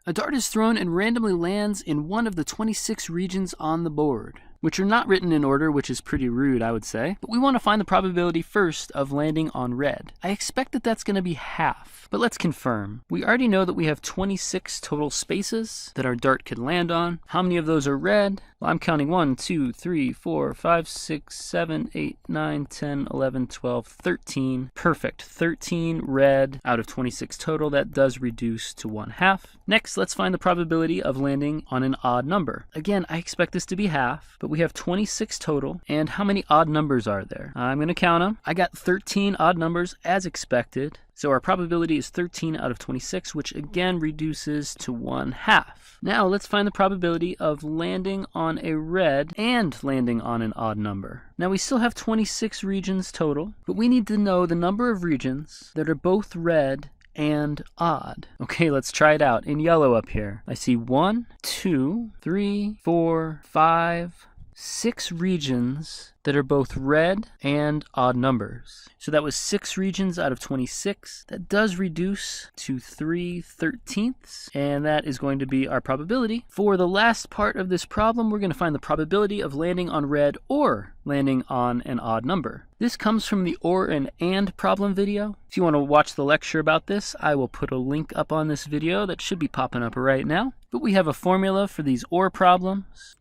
A dart is thrown and randomly lands in one of the 26 regions on the board, which are not written in order, which is pretty rude, I would say. But we want to find the probability first of landing on red. I expect that that's going to be half, but let's confirm. We already know that we have 26 total spaces that our dart could land on. How many of those are red? Well, I'm counting 1, 2, 3, 4, 5, 6, 7, 8, 9, 10, 11, 12, 13. Perfect. 13 red out of 26 total. That does reduce to 1/2. Next, let's find the probability of landing on an odd number. Again, I expect this to be half, but we have 26 total. And how many odd numbers are there? I'm going to count them. I got 13 odd numbers as expected. So our probability is 13 out of 26, which again reduces to 1/2. Now let's find the probability of landing on a red and landing on an odd number. Now we still have 26 regions total, but we need to know the number of regions that are both red and odd. Okay, let's try it out. In yellow up here, I see 1, 2, 3, 4, 5, 6 regions that are both red and odd numbers. So that was 6 regions out of 26. That does reduce to 3/13, and that is going to be our probability. For the last part of this problem, we're going to find the probability of landing on red or landing on an odd number. This comes from the or and problem video. If you want to watch the lecture about this, I will put a link up on this video that should be popping up right now. But we have a formula for these or problems.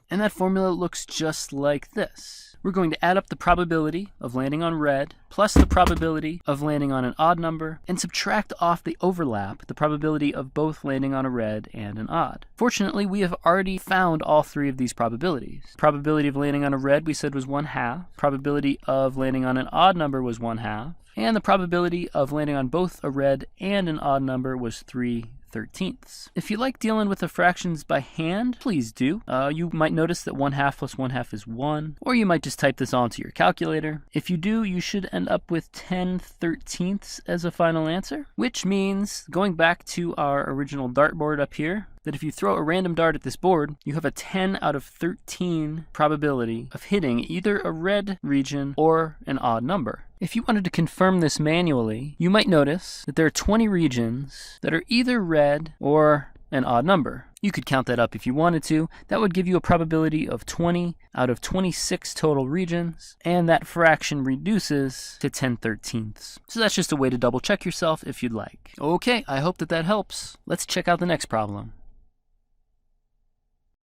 And that formula looks just like this. We're going to add up the probability of landing on red plus the probability of landing on an odd number and subtract off the overlap, the probability of both landing on a red and an odd. Fortunately, we have already found all 3 of these probabilities. Probability of landing on a red we said was 1/2. Probability of landing on an odd number was 1/2. And the probability of landing on both a red and an odd number was 3/13. If you like dealing with the fractions by hand, please do. You might notice that 1/2 plus 1/2 is 1, or you might just type this onto your calculator. If you do, you should end up with 10/13 as a final answer, which means, going back to our original dartboard up here, that if you throw a random dart at this board, you have a 10 out of 13 probability of hitting either a red region or an odd number. If you wanted to confirm this manually, you might notice that there are 20 regions that are either red or an odd number. You could count that up if you wanted to. That would give you a probability of 20 out of 26 total regions, and that fraction reduces to 10/13. So that's just a way to double check yourself if you'd like. Okay, I hope that helps. Let's check out the next problem.